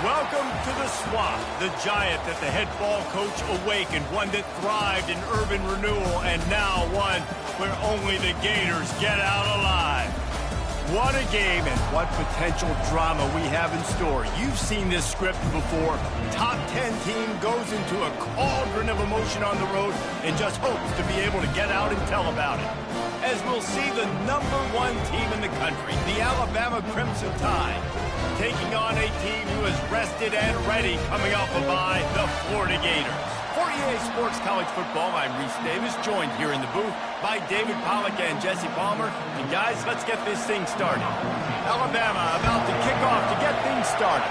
Welcome to the Swamp, the giant that the head ball coach awakened, one that thrived in urban renewal, and now one where only the Gators get out alive. What a game and what potential drama we have in store. You've seen this script before. Top 10 team goes into a cauldron of emotion on the road and just hopes to be able to get out and tell about it. As we'll see the #1 team in the country, the Alabama Crimson Tide, taking on a team who is rested and ready coming off a bye, the Florida Gators. For EA Sports College Football, I'm Reese Davis, joined here in the booth by David Pollack and Jesse Palmer. And guys, let's get this thing started. Alabama about to kick off to get things started.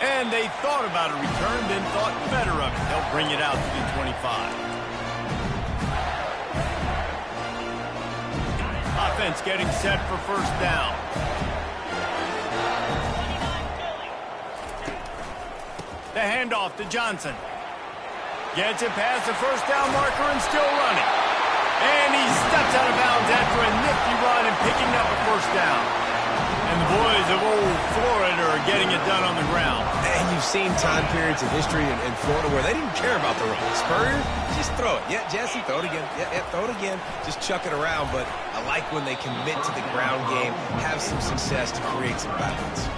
And they thought about a return, then thought better of it. They'll bring it out to the 25. Offense getting set for first down. The handoff to Johnson. Gets it past the first down marker and still running. And he steps out of bounds after a nifty run and picking up a first down. And the boys of old Florida are getting it done on the ground. And you've seen time periods of history in Florida where they didn't care about the run. Spurrier, just throw it. Yeah, Jesse, throw it again. Yeah, throw it again. Just chuck it around. But I like when they commit to the ground game, have some success to create some balance.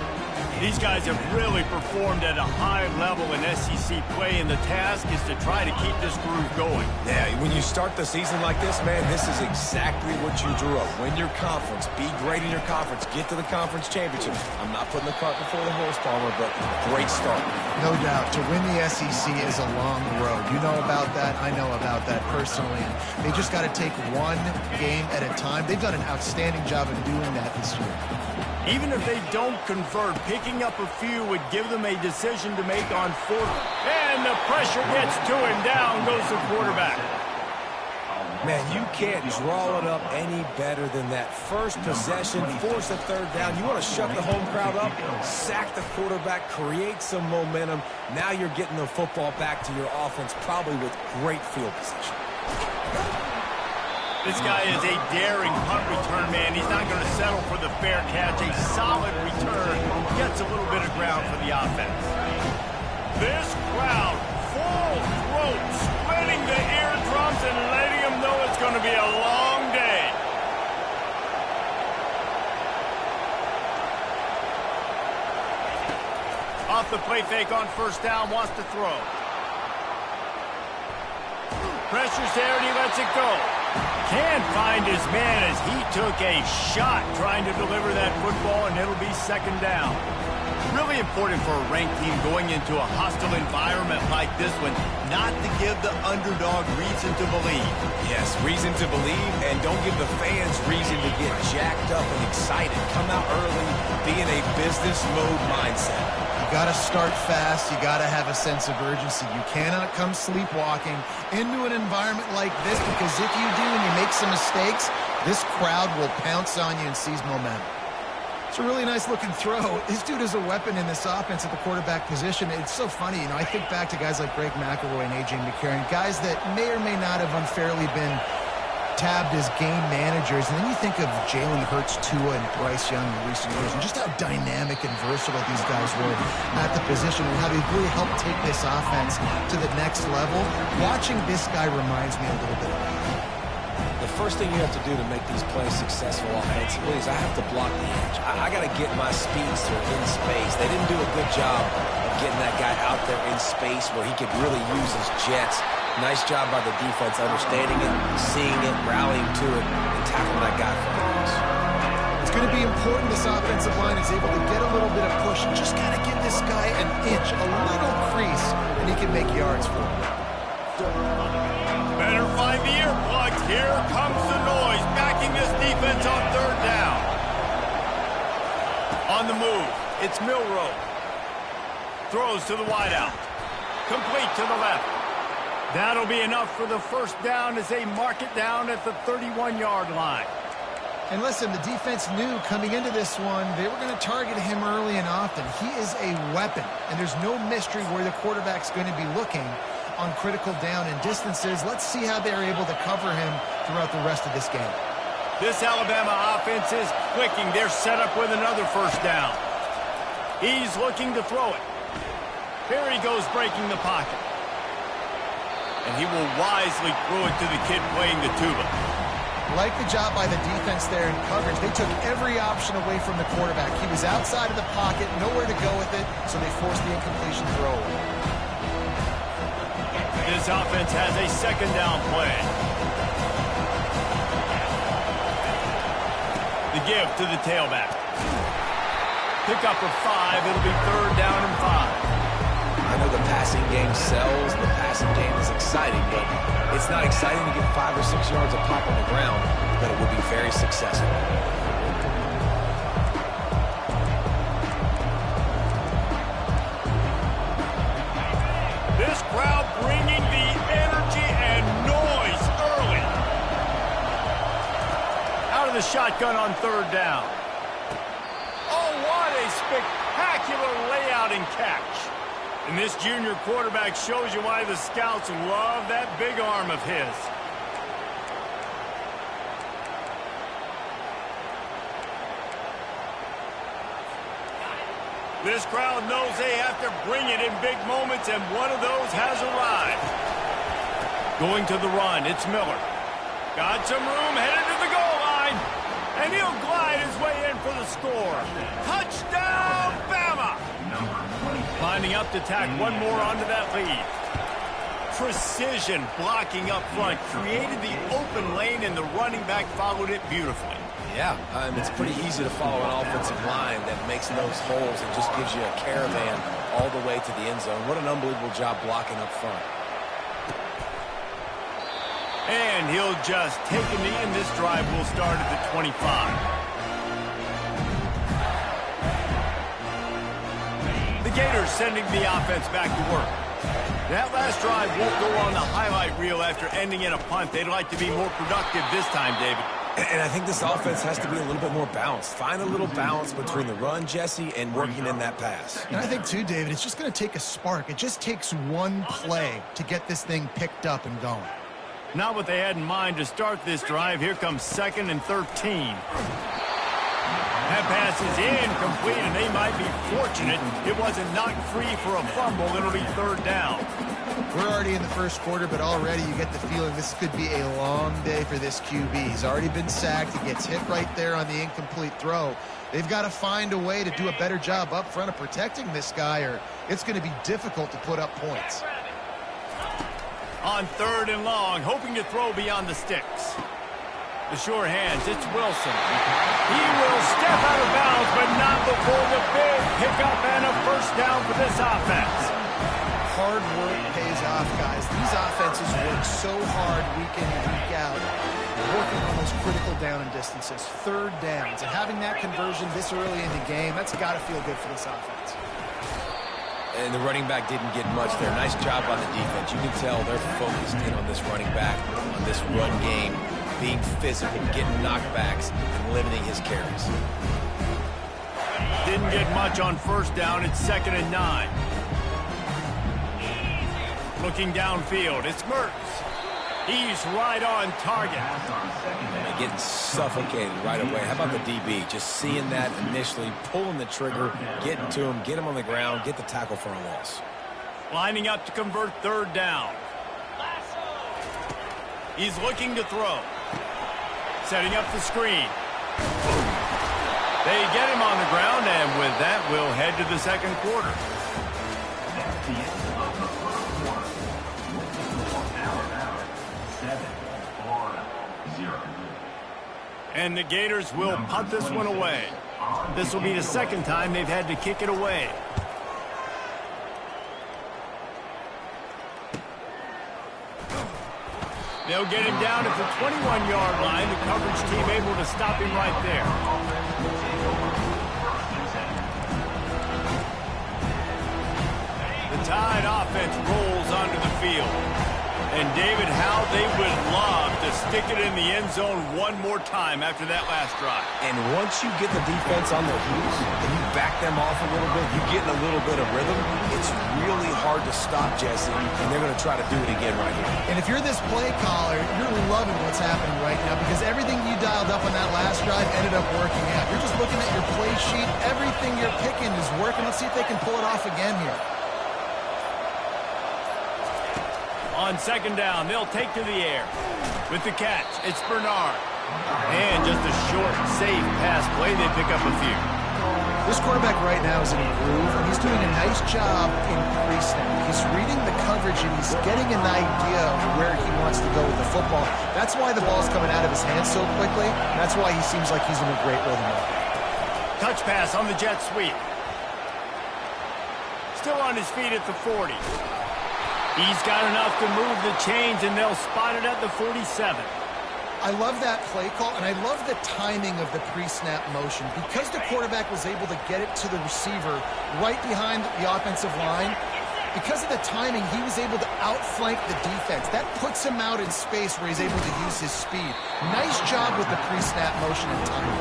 These guys have really performed at a high level in SEC play, and the task is to try to keep this groove going. Yeah, when you start the season like this, man, this is exactly what you drew up. Win your conference, be great in your conference, get to the conference championship. I'm not putting the cart before the horse, Palmer, but great start. No doubt. To win the SEC is a long road. You know about that. I know about that personally. And they just got to take one game at a time. They've done an outstanding job of doing that this year. Even if they don't convert, picking up a few would give them a decision to make on fourth. And the pressure gets to him. Down goes the quarterback. Man, you can't draw it up any better than that. First possession, force a third down. You want to shut the home crowd up, sack the quarterback, create some momentum. Now you're getting the football back to your offense, probably with great field position. This guy is a daring punt return man. He's not going to settle for the fair catch. A solid return gets a little bit of ground for the offense. This crowd, full throat, splitting the eardrums and letting them know it's going to be a long day. Off the play fake on first down, wants to throw. Pressure's there and he lets it go. Can't find his man as he took a shot trying to deliver that football, and it'll be second down. Really important for a ranked team going into a hostile environment like this one, not to give the underdog reason to believe. Yes, reason to believe, and don't give the fans reason to get jacked up and excited. Come out early, be in a business mode mindset. You got to start fast. You got to have a sense of urgency. You cannot come sleepwalking into an environment like this, because if you do and you make some mistakes, this crowd will pounce on you and seize momentum. It's a really nice looking throw. This dude is a weapon in this offense at the quarterback position. It's so funny, you know, I think back to guys like Greg McElroy and A.J. McCarron, guys that may or may not have unfairly been tabbed as game managers, and then you think of Jalen Hurts, Tua, and Bryce Young in recent years, and just how dynamic and versatile these guys were at the position, and how they really helped take this offense to the next level. Watching this guy reminds me a little bit of that. The first thing you have to do to make these plays successful offensively is I have to block the edge. I got to get my speedster in space. They didn't do a good job of getting that guy out there in space where he could really use his jets. Nice job by the defense understanding it, seeing it, rallying to it, and tackling that guy for us. It's going to be important this offensive line is able to get a little bit of push and just got to give this guy an inch, a little crease, and he can make yards for him. Better find the earplugs. Here comes the noise, backing this defense on third down. On the move, it's Milroe. Throws to the wideout. Complete to the left. That'll be enough for the first down as they mark it down at the 31-yard line. And listen, the defense knew coming into this one, they were going to target him early and often. He is a weapon, and there's no mystery where the quarterback's going to be looking on critical down and distances. Let's see how they're able to cover him throughout the rest of this game. This Alabama offense is clicking. They're set up with another first down. He's looking to throw it. Here he goes breaking the pocket. And he will wisely throw it to the kid playing the tuba. Like the job by the defense there in coverage. They took every option away from the quarterback. He was outside of the pocket, nowhere to go with it, so they forced the incompletion throw. This offense has a second down play. The give to the tailback. Pick up of 5. It'll be third down and 5. I know the passing game sells, the passing game is exciting, but it's not exciting to get 5 or 6 yards of pop on the ground, but it would be very successful. This crowd bringing the energy and noise early. Out of the shotgun on third down. Oh, what a spectacular layout and catch. And this junior quarterback shows you why the scouts love that big arm of his. This crowd knows they have to bring it in big moments, and one of those has arrived. Going to the run, it's Miller. Got some room, headed to the goal line. And he'll glide his way in for the score. Touchdown, Bama! Lining up to tack one more onto that lead. Precision blocking up front. Created the open lane, and the running back followed it beautifully. Yeah, it's pretty easy to follow an offensive line that makes those holes and just gives you a caravan all the way to the end zone. What an unbelievable job blocking up front. And he'll just take a knee, and this drive will start at the 25. The Gators sending the offense back to work. That last drive won't go on the highlight reel after ending in a punt. They'd like to be more productive this time, David. And I think this offense has to be a little bit more balanced. Find a little balance between the run, Jesse, and working in that pass. And I think, too, David, it's just going to take a spark. It just takes one play to get this thing picked up and going. Not what they had in mind to start this drive. Here comes 2nd and 13. That pass is incomplete, and they might be fortunate it wasn't knocked free for a fumble. It'll be third down. We're already in the first quarter, but already you get the feeling this could be a long day for this QB. He's already been sacked. He gets hit right there on the incomplete throw. They've got to find a way to do a better job up front of protecting this guy, or it's going to be difficult to put up points. On third and long, hoping to throw beyond the sticks. The sure hands, it's Wilson. He will step out of bounds, but not before the big pickup and a first down for this offense. Hard work pays off, guys. These offenses work so hard week in and week out, working on those critical down and distances, third downs, and having that conversion this early in the game, that's got to feel good for this offense. And the running back didn't get much there. Nice job on the defense. You can tell they're focused in on this running back, on this run game, being physical, getting knockbacks, and limiting his carries. Didn't get much on first down. It's 2nd and 9. Looking downfield, it's Mertz. He's right on target. And getting suffocated right away. How about the DB? Just seeing that initially, pulling the trigger, getting to him, get him on the ground, get the tackle for a loss. Lining up to convert third down. He's looking to throw. Setting up the screen. They get him on the ground, and with that, we'll head to the second quarter. And the Gators will punt this one away. This will be the second time they've had to kick it away. They'll get him down at the 21-yard line. The coverage team able to stop him right there. The Tide offense rolls onto the field. And David, how they would love to stick it in the end zone one more time after that last drive. And once you get the defense on their heels and you back them off a little bit, you get in a little bit of rhythm, it's really hard to stop, Jesse, and they're going to try to do it again right here. And if you're this play caller, you're loving what's happening right now because everything you dialed up on that last drive ended up working out. You're just looking at your play sheet. Everything you're picking is working. Let's see if they can pull it off again here. On second down, they'll take to the air. With the catch, it's Bernard. And just a short, safe pass play, they pick up a few. This quarterback right now is in a groove, and he's doing a nice job in pre-snap. He's reading the coverage, and he's getting an idea of where he wants to go with the football. That's why the ball's coming out of his hands so quickly. That's why he seems like he's in a great rhythm. Touch pass on the jet sweep. Still on his feet at the 40. He's got enough to move the chains, and they'll spot it at the 47. I love that play call, and I love the timing of the pre-snap motion. Because the quarterback was able to get it to the receiver right behind the offensive line, because of the timing, he was able to outflank the defense. That puts him out in space where he's able to use his speed. Nice job with the pre-snap motion and timing.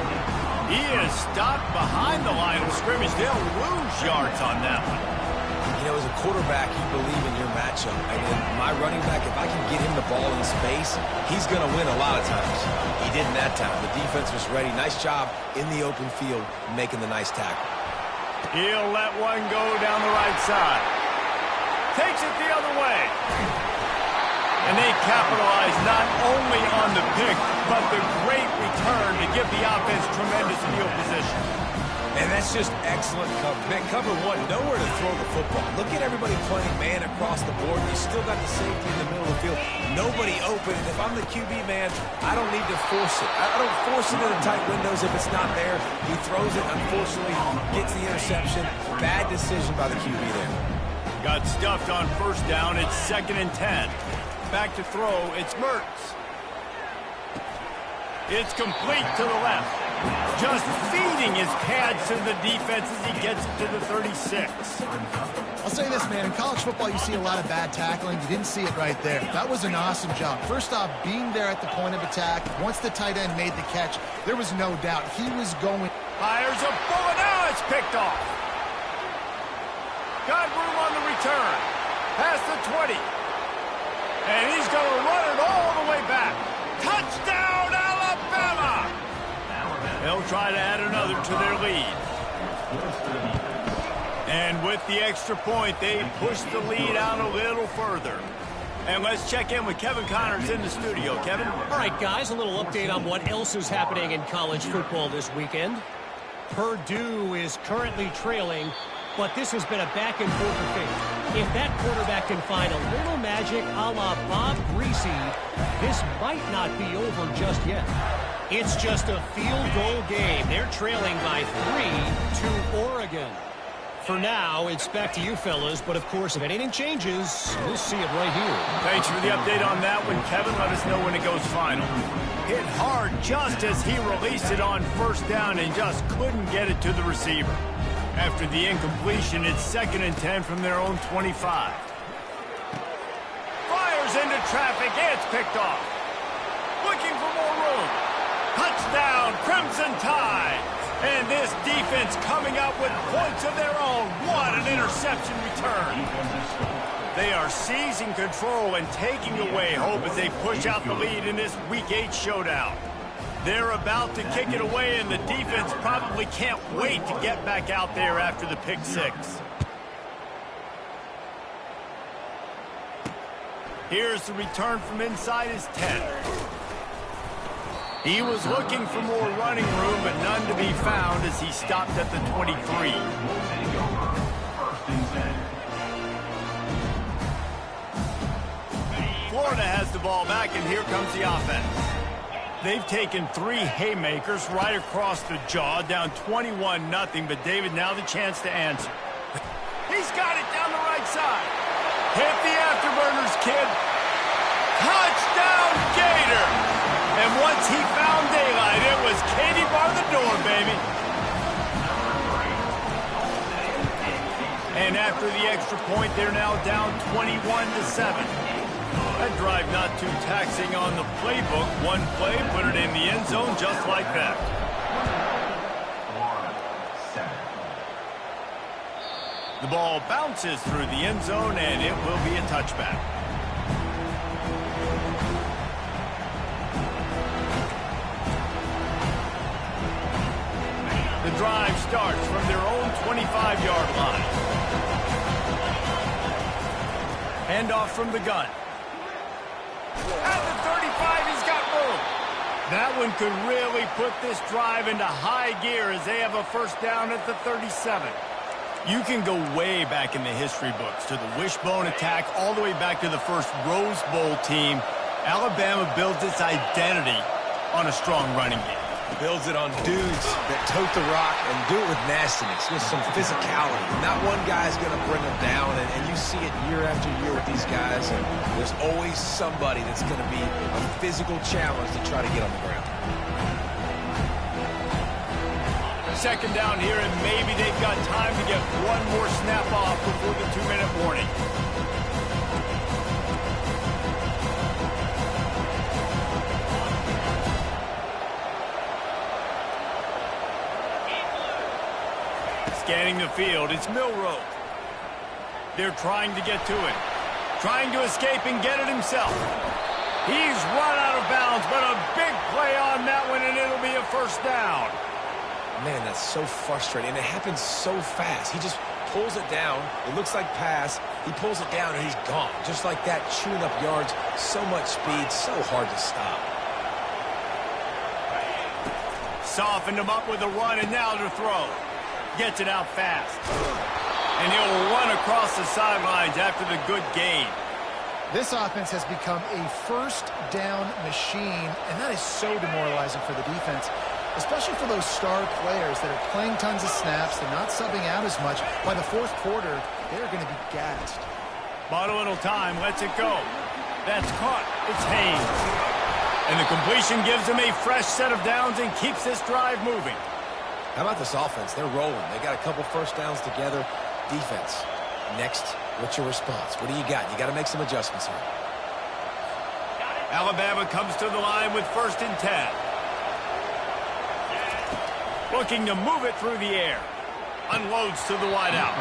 He is stopped behind the line of scrimmage. They'll lose yards on that one. You know, as a quarterback, you believe in your matchup. And in my running back, if I can get him the ball in space, he's going to win a lot of times. He didn't that time. The defense was ready. Nice job in the open field making the nice tackle. He'll let one go down the right side. Takes it the other way. And they capitalize not only on the pick, but the great return to give the offense tremendous field position. And that's just excellent cover. Man, cover one, nowhere to throw the football. Look at everybody playing man across the board. You still got the safety in the middle of the field. Nobody open. And if I'm the QB, man, I don't need to force it. I don't force it into tight windows if it's not there. He throws it, unfortunately, gets the interception. Bad decision by the QB there. Got stuffed on first down. It's 2nd and 10. Back to throw. It's Mertz. It's complete to the left. Just feeding his pads to the defense as he gets to the 36. I'll say this, man. In college football, you see a lot of bad tackling. You didn't see it right there. That was an awesome job. First off, being there at the point of attack. Once the tight end made the catch, there was no doubt he was going. Fires a bullet. Now it's picked off. Got room on the return. Past the 20. And he's going to run it all the way back. Touchdown, Alabama! They'll try to add another to their lead. And with the extra point, they push the lead out a little further. And let's check in with Kevin Connors in the studio. Kevin? All right, guys, a little update on what else is happening in college football this weekend. Purdue is currently trailing, but this has been a back-and-forth affair. If that quarterback can find a little magic a la Bob Greasy, this might not be over just yet. It's just a field goal game. They're trailing by 3 to Oregon. For now, it's back to you fellas, but of course, if anything changes, we'll see it right here. Thanks for the update on that one, Kevin. Let us know when it goes final. Hit hard just as he released it on first down and just couldn't get it to the receiver. After the incompletion, it's 2nd and 10 from their own 25. Fires into traffic, it's picked off. Looking for more room. Touchdown, Crimson Tide. And this defense coming up with points of their own. What an interception return. They are seizing control and taking away hope as they push out the lead in this Week 8 showdown. They're about to kick it away, and the defense probably can't wait to get back out there after the pick six. Here's the return from inside his 10. He was looking for more running room, but none to be found as he stopped at the 23. Florida has the ball back, and here comes the offense. They've taken 3 haymakers right across the jaw, down 21-0, but David, now the chance to answer. He's got it down the right side. Hit the afterburners, kid. Touchdown, Gator! And once he found daylight, it was Katie bar the door, baby. And after the extra point, they're now down 21-7. That drive not too taxing on the playbook. One play, put it in the end zone just like that. The ball bounces through the end zone, and it will be a touchback. The drive starts from their own 25-yard line. Handoff from the gun. At the 35, he's got room. That one could really put this drive into high gear as they have a first down at the 37. You can go way back in the history books to the wishbone attack all the way back to the first Rose Bowl team. Alabama builds its identity on a strong running game. Builds it on dudes that tote the rock and do it with nastiness, with some physicality. Not one guy's going to bring them down, and you see it year after year with these guys, and there's always somebody that's going to be a physical challenge to try to get on the ground. Second down here, and maybe they've got time to get one more snap off before the 2-minute warning. Scanning the field, it's Milroe. They're trying to get to it. Trying to escape and get it himself. He's run out of bounds, but a big play on that one, and it'll be a first down. Man, that's so frustrating, and it happens so fast. He just pulls it down. It looks like pass. He pulls it down, and he's gone. Just like that, chewing up yards. So much speed, so hard to stop. Softened him up with a run, and now to throw. Gets it out fast. And he'll run across the sidelines after the good gain. This offense has become a first down machine, and that is so demoralizing for the defense, especially for those star players that are playing tons of snaps. They're not subbing out as much. By the fourth quarter, they're going to be gassed. Bought a little time, lets it go. That's caught. It's Haynes. And the completion gives him a fresh set of downs and keeps this drive moving. How about this offense? They're rolling. They got a couple first downs together. Defense. Next, what's your response? What do you got? You got to make some adjustments here. Alabama comes to the line with 1st and 10. Looking to move it through the air. Unloads to the wideout.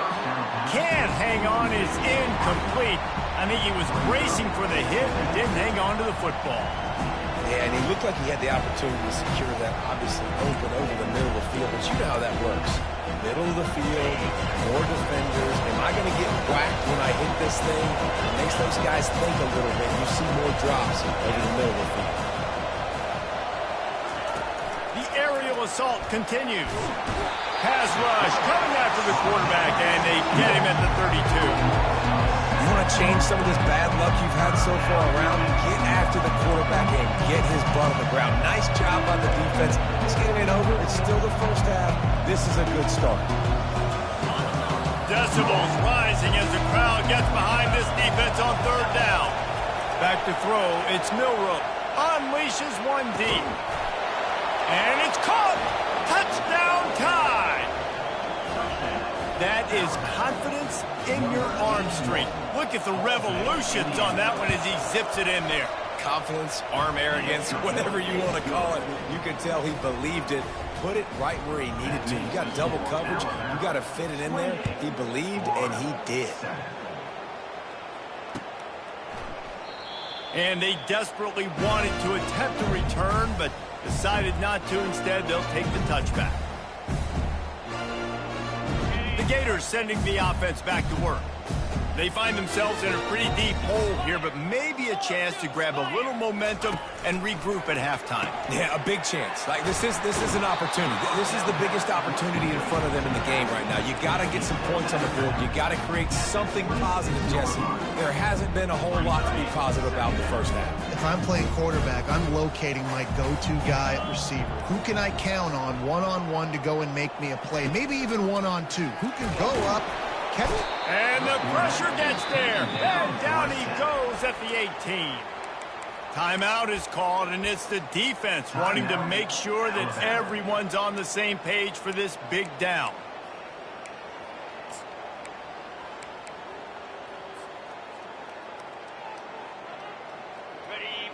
Can't hang on, is incomplete. I think he was bracing for the hit and didn't hang on to the football. Yeah, and he looked like he had the opportunity to secure that, obviously, open over the middle of the field. But you know how that works. Middle of the field, more defenders. Am I going to get whacked when I hit this thing? It makes those guys think a little bit. You see more drops over the middle of the field. The aerial assault continues. Pass rush coming after the quarterback, and they get him at the 32. You want to change some of this bad luck you've had so far around? Get after the quarterback and get his butt on the ground. Nice job by the defense. This game ain't over. It's still the first half. This is a good start. Decibels rising as the crowd gets behind this defense on 3rd down. Back to throw. It's Milroe. Unleashes one deep. And it's caught. Touchdown tie. That is confidence in your arm strength. Look at the revolutions on that one as he zips it in there. Confidence, arm arrogance, whatever you want to call it. You can tell he believed it. Put it right where he needed to. You got double coverage. You got to fit it in there. He believed, and he did. And they desperately wanted to attempt a return, but decided not to. Instead, they'll take the touchback. The Gators sending the offense back to work. They find themselves in a pretty deep hole here, but maybe a chance to grab a little momentum and regroup at halftime. Yeah, a big chance. Like this is an opportunity. This is the biggest opportunity in front of them in the game right now. You got to get some points on the board. You got to create something positive, Jesse. There hasn't been a whole lot to be positive about in the first half. If I'm playing quarterback, I'm locating my go-to guy at receiver. Who can I count on one-on-one to go and make me a play? Maybe even one-on-two. Who can go up, catch it? And the pressure gets there. And down he goes at the 18. Timeout is called, and it's the defense wanting to make sure that everyone's on the same page for this big down.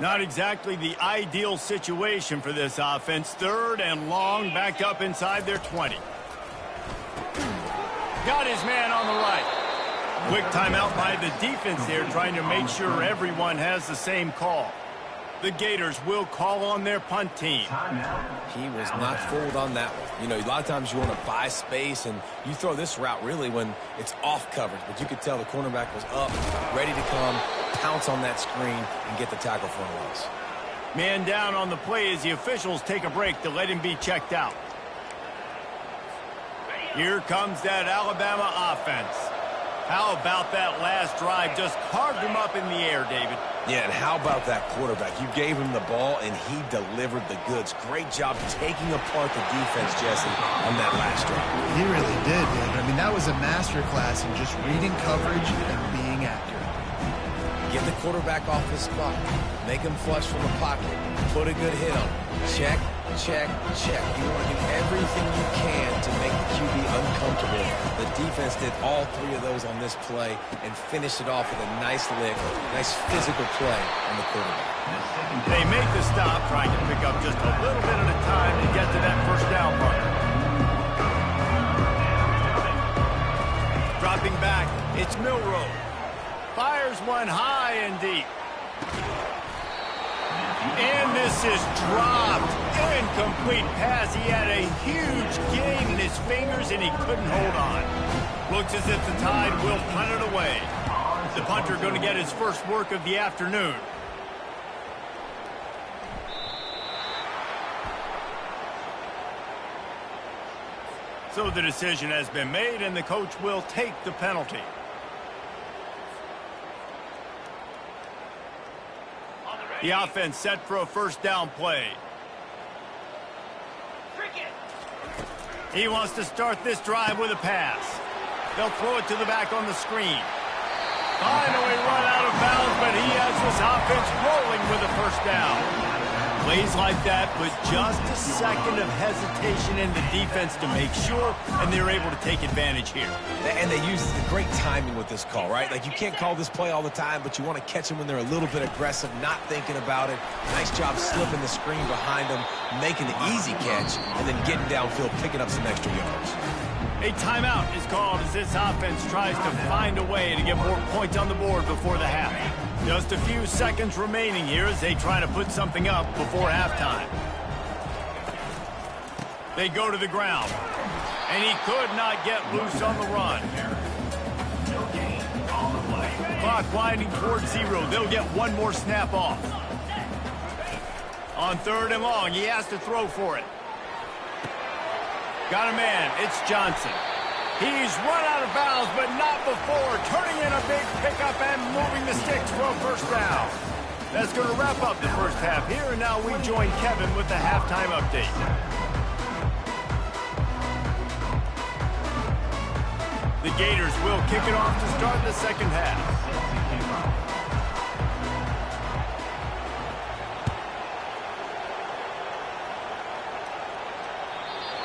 Not exactly the ideal situation for this offense. 3rd and long, backed up inside their 20. Got his man on the right. Quick timeout by the defense there, trying to make sure everyone has the same call. The Gators will call on their punt team. He was not fooled on that one. You know, a lot of times you want to buy space, and you throw this route really when it's off coverage. But you could tell the cornerback was up, ready to come, pounce on that screen, and get the tackle for a loss. Man down on the play as the officials take a break to let him be checked out. Here comes that Alabama offense. How about that last drive? Just carved him up in the air, David. Yeah, and how about that quarterback? You gave him the ball, and he delivered the goods. Great job taking apart the defense, Jesse, on that last drive. He really did, David. I mean, that was a masterclass in just reading coverage and being accurate. Get the quarterback off his spot. Make him flush from the pocket. Put a good hit on him. Check, check, check. You want to do everything you can to make the QB uncomfortable. The defense did all 3 of those on this play and finished it off with a nice lick, nice physical play on the quarterback. They make the stop, trying to pick up just a little bit at a time to get to that first down mark. Dropping back, it's Milroe. Fires one high and deep. And this is dropped. Incomplete pass. He had a huge gain in his fingers, and he couldn't hold on. Looks as if the Tide will punt it away. The punter going to get his first work of the afternoon. So the decision has been made, and the coach will take the penalty. The offense set for a first down play. He wants to start this drive with a pass. They'll throw it to the back on the screen. Finally run out of bounds, but he has this offense rolling with a first down. Plays like that with just a second of hesitation in the defense to make sure, and they're able to take advantage here. And they use great timing with this call, right? Like, you can't call this play all the time, but you want to catch them when they're a little bit aggressive, not thinking about it. Nice job slipping the screen behind them, making the easy catch, and then getting downfield, picking up some extra yards. A timeout is called as this offense tries to find a way to get more points on the board before the half. Just a few seconds remaining here as they try to put something up before halftime. They go to the ground, and he could not get loose on the run. Clock winding towards 0. They'll get one more snap off. On 3rd and long, he has to throw for it. Got a man. It's Johnson. He's run out of bounds, but not before. Turning in a big pickup and moving the sticks for a first down. That's going to wrap up the first half here, and now we join Kevin with the halftime update. The Gators will kick it off to start the second half.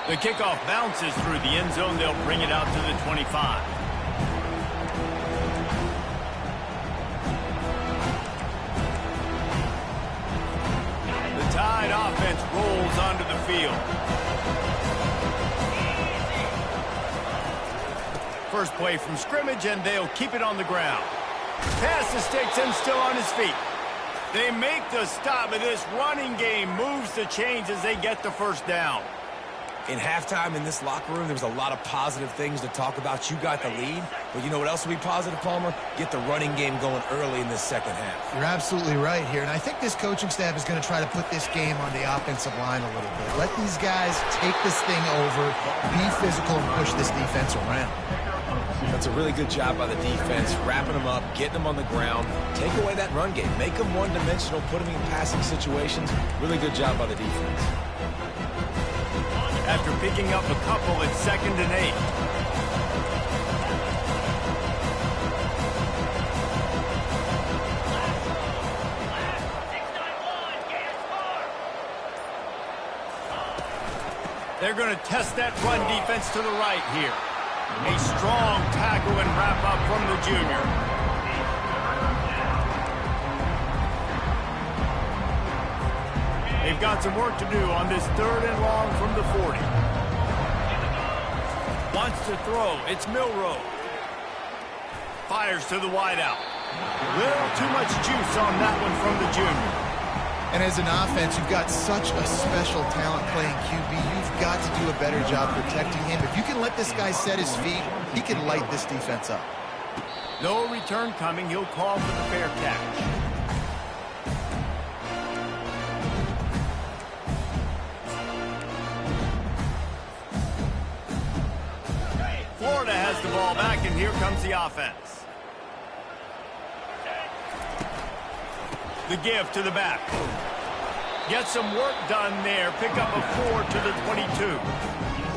The kickoff bounces through the end zone. They'll bring it out to the 25. The Tide offense rolls onto the field. First play from scrimmage, and they'll keep it on the ground. Pass to sticks and still on his feet. They make the stop, but this running game moves the chains as they get the first down. In halftime in this locker room, there was a lot of positive things to talk about. You got the lead, but you know what else will be positive, Palmer? Get the running game going early in this second half. You're absolutely right here, and I think this coaching staff is going to try to put this game on the offensive line a little bit. Let these guys take this thing over, be physical, and push this defense around. That's a really good job by the defense, wrapping them up, getting them on the ground, take away that run game, make them one-dimensional, put them in passing situations. Really good job by the defense. After picking up a couple, it's 2nd and 8. They're going to test that run defense to the right here. A strong tackle and wrap up from the junior. They've got some work to do on this 3rd and long from the 40. Wants to throw. It's Milroe. Fires to the wideout. Little too much juice on that one from the junior. And as an offense, you've got such a special talent playing QB. You've got to do a better job protecting him. If you can let this guy set his feet, he can light this defense up. No return coming. He'll call for the fair catch. Florida has the ball back, and here comes the offense. The give to the back. Get some work done there. Pick up a 4 to the 22.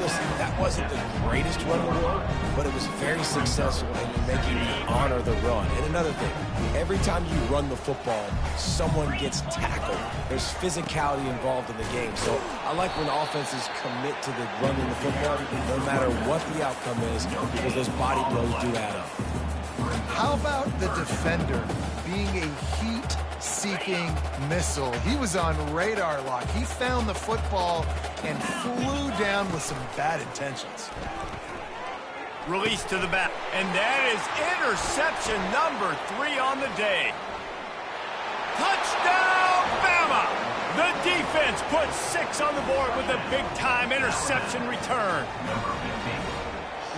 Listen, that wasn't the greatest run in the world, but it was very successful in making you honor the run. And another thing, every time you run the football, someone gets tackled. There's physicality involved in the game. So I like when offenses commit to the running the football, no matter what the outcome is, because those body blows do add up. How about the defender being a heat-seeking missile? He was on radar lock. He found the football and flew down with some bad intentions. Release to the back. And that is interception number 3 on the day. Touchdown, Bama! The defense puts 6 on the board with a big-time interception return.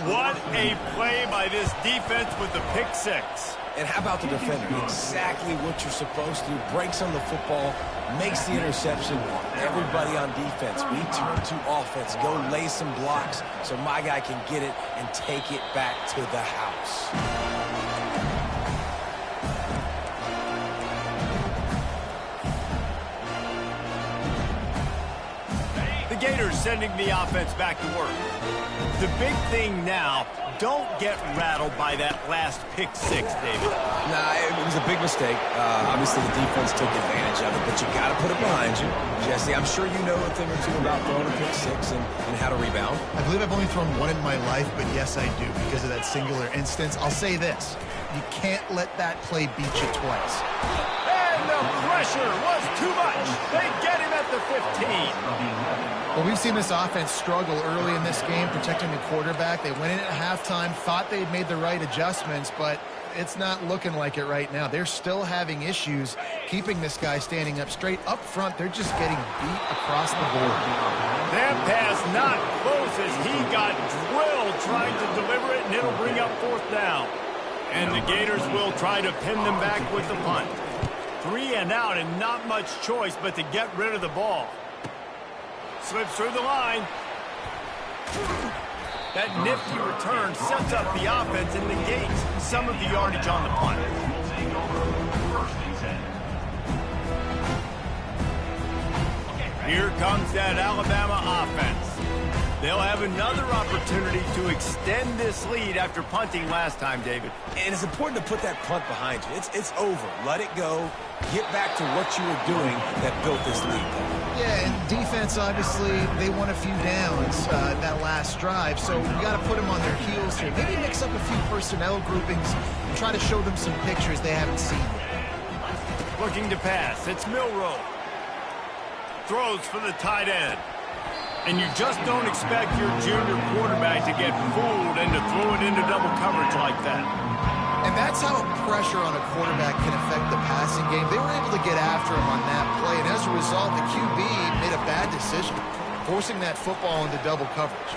What a play by this defense with the pick 6. And how about the defender? Exactly what you're supposed to. Breaks on the football, makes the interception. Everybody on defense, we turn to offense. Go lay some blocks so my guy can get it and take it back to the house. The Gators sending the offense back to work. The big thing now, don't get rattled by that last pick 6, David. Nah, it was a big mistake. Obviously, the defense took advantage of it, but you got to put it behind you. Jesse, I'm sure you know a thing or two about throwing a pick 6 and how to rebound. I believe I've only thrown one in my life, but yes, I do because of that singular instance. I'll say this. You can't let that play beat you twice. And the pressure was too much. They get him at the 15. Well, we've seen this offense struggle early in this game, protecting the quarterback. They went in at halftime, thought they'd made the right adjustments, but it's not looking like it right now. They're still having issues keeping this guy standing up straight. Up front, they're just getting beat across the board. That pass not close as he got drilled trying to deliver it, and it'll bring up 4th down. And the Gators will try to pin them back with the punt. 3 and out and not much choice but to get rid of the ball. Slips through the line. That nifty return sets up the offense and negates some of the yardage on the punt. Here comes that Alabama offense. They'll have another opportunity to extend this lead after punting last time, David. And it's important to put that punt behind you. It's over. Let it go. Get back to what you were doing that built this lead. Yeah, and defense, obviously, they won a few downs that last drive, so you got to put them on their heels here. Maybe mix up a few personnel groupings and try to show them some pictures they haven't seen yet. Looking to pass. It's Milroe. Throws for the tight end. And you just don't expect your junior quarterback to get fooled and to throw it into double coverage like that. And that's how pressure on a quarterback can affect the passing game. They were able to get after him on that play, and as a result, the QB made a bad decision, forcing that football into double coverage.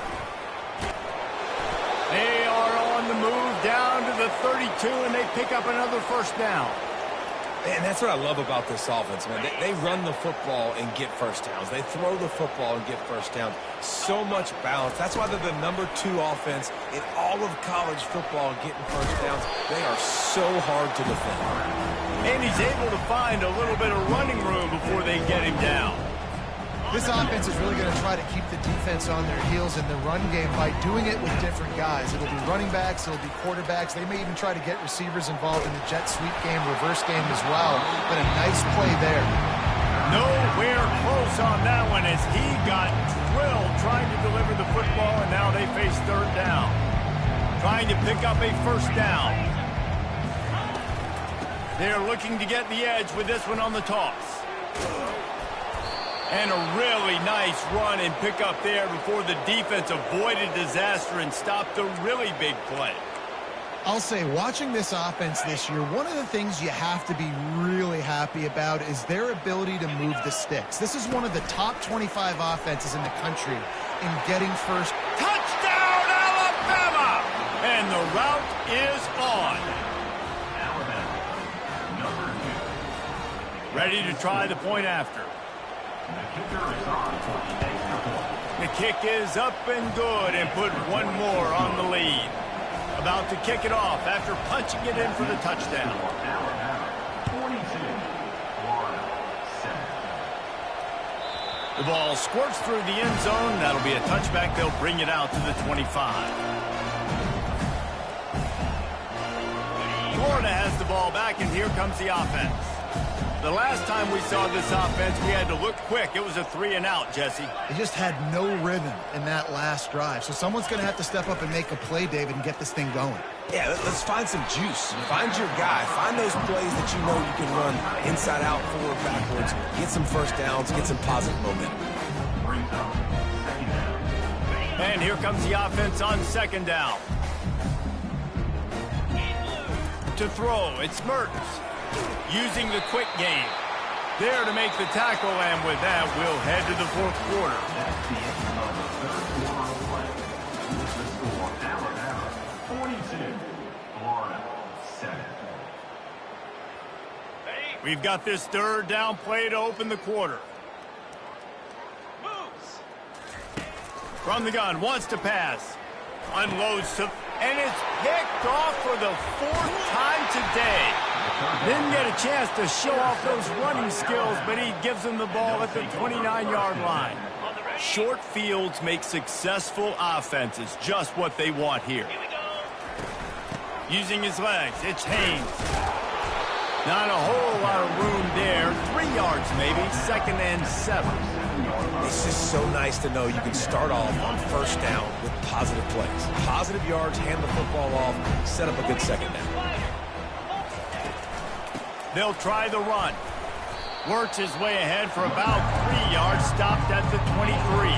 They are on the move down to the 32, and they pick up another 1st down. And that's what I love about this offense, man. They run the football and get 1st downs. They throw the football and get 1st downs. So much balance. That's why they're the #2 offense in all of college football getting 1st downs. They are so hard to defend. And he's able to find a little bit of running room before they get him down. This offense is really going to try to keep the defense on their heels in the run game by doing it with different guys. It'll be running backs, it'll be quarterbacks. They may even try to get receivers involved in the jet sweep game, reverse game as well. But a nice play there. Nowhere close on that one as he got drilled trying to deliver the football, and now they face 3rd down. Trying to pick up a 1st down. They're looking to get the edge with this one on the toss. And a really nice run and pick up there before the defense avoided disaster and stopped a really big play. I'll say, watching this offense this year, one of the things you have to be really happy about is their ability to move the sticks. This is one of the top 25 offenses in the country in getting first. Touchdown, Alabama! And the route is on. Ready to try the point after. The kick is up and good and put one more on the lead. About to kick it off after punching it in for the touchdown. The ball squirts through the end zone. That'll be a touchback. They'll bring it out to the 25. Florida has the ball back, and here comes the offense. The last time we saw this offense, we had to look quick. It was a 3-and-out, Jesse. They just had no rhythm in that last drive. So someone's going to have to step up and make a play, David, and get this thing going. Yeah, let's find some juice. Find your guy. Find those plays that you know you can run inside out, forward, backwards. Get some first downs. Get some positive momentum. And here comes the offense on second down. To throw, it's Mertens. Using the quick game. There to make the tackle, and with that, we'll head to the fourth quarter. That's the end of the third quarter of play. Here's the score. Alabama 42, Florida 7. We've got this third down play to open the quarter. From the gun, wants to pass. Unloads to, and it's picked off for the fourth time today. Didn't get a chance to show off those running skills, but he gives them the ball at the 29-yard line. Short fields make successful offenses just what they want here. Using his legs, it's Haynes. Not a whole lot of room there. 3 yards maybe, 2nd and 7. It's just so nice to know you can start off on first down with positive plays. Positive yards, hand the football off, set up a good second down. They'll try the run. Works his way ahead for about 3 yards, stopped at the 23.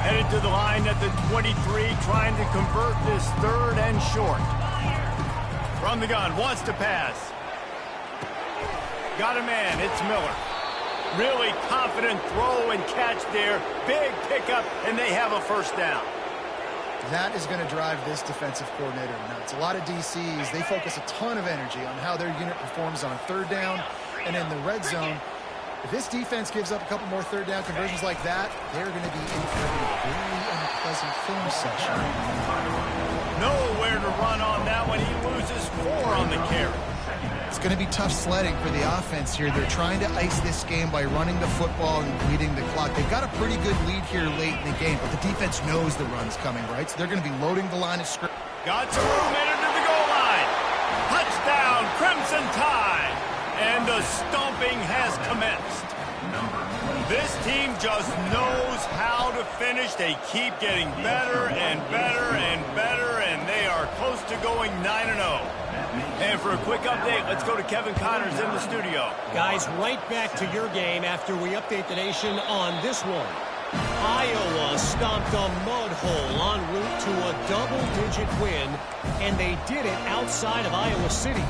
Headed to the line at the 23, trying to convert this 3rd and short. From the gun, wants to pass. Got a man, it's Miller. Really confident throw and catch there. Big pickup, and they have a first down. That is going to drive this defensive coordinator nuts. A lot of DCs, they focus a ton of energy on how their unit performs on third down and in the red zone. If this defense gives up a couple more third down conversions like that, they're going to be in for a very unpleasant film session. Nowhere to run on that one. He loses 4 on the carry. It's going to be tough sledding for the offense here. They're trying to ice this game by running the football and bleeding the clock. They've got a pretty good lead here late in the game, but the defense knows the run's coming, right? So they're going to be loading the line of scrimmage. Got some room into the goal line. Touchdown, Crimson Tide. And the stomping has commenced. This team just knows how to finish. They keep getting better and better and better, and they are close to going 9-0. And for a quick update, let's go to Kevin Connors in the studio. Guys, right back to your game after we update the nation on this one. Iowa stomped a mud hole en route to a double-digit win, and they did it outside of Iowa City.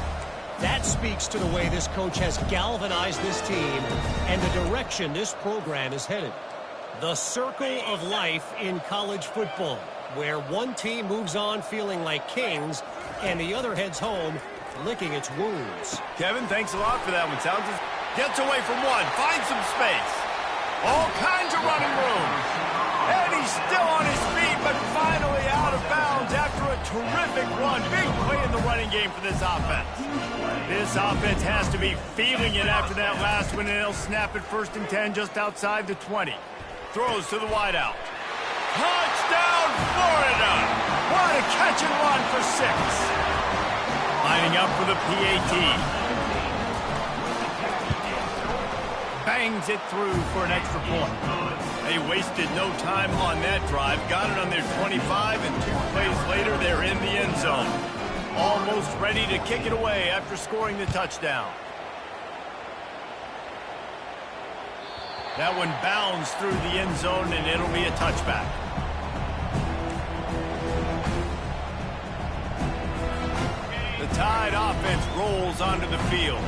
That speaks to the way this coach has galvanized this team and the direction this program is headed. The circle of life in college football, where one team moves on feeling like kings and the other heads home licking its wounds. Kevin, thanks a lot for that one. Sounds as gets away from one, finds some space. All kinds of running room. And he's still on his feet, but finally out of bounds after a terrific run. Big play in the running game for this offense. This offense has to be feeling it after that last one, and they'll snap it 1st and 10 just outside the 20. Throws to the wideout. Touchdown, Florida! What a catch and run for 6. Lining up for the PAT. bangs it through for an extra point. They wasted no time on that drive. Got it on their 25, and 2 plays later, they're in the end zone. Almost ready to kick it away after scoring the touchdown. That one bounds through the end zone, and it'll be a touchback. The Tide offense rolls onto the field.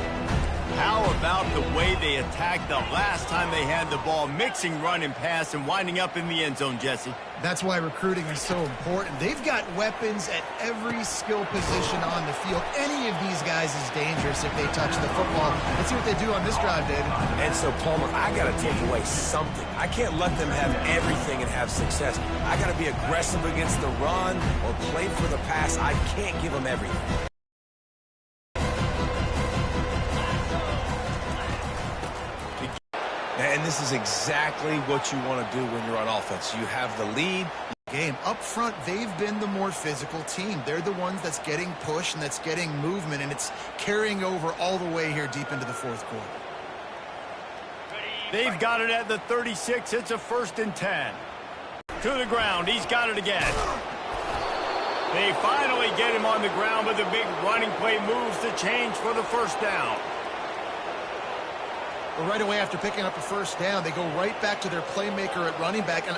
How about the way they attacked the last time they had the ball, mixing run and pass and winding up in the end zone, Jesse? That's why recruiting is so important. They've got weapons at every skill position on the field. Any of these guys is dangerous if they touch the football. Let's see what they do on this drive, David. And so, Palmer, I got to take away something. I can't let them have everything and have success. I got to be aggressive against the run or play for the pass. I can't give them everything. And this is exactly what you want to do when you're on offense. You have the lead. Game up front, they've been the more physical team. They're the ones that's getting pushed and that's getting movement, and it's carrying over all the way here deep into the fourth quarter. They've got it at the 36. It's a 1st and 10. To the ground. He's got it again. They finally get him on the ground, but the big running play moves the change for the first down. Well, right away after picking up a first down, they go right back to their playmaker at running back. And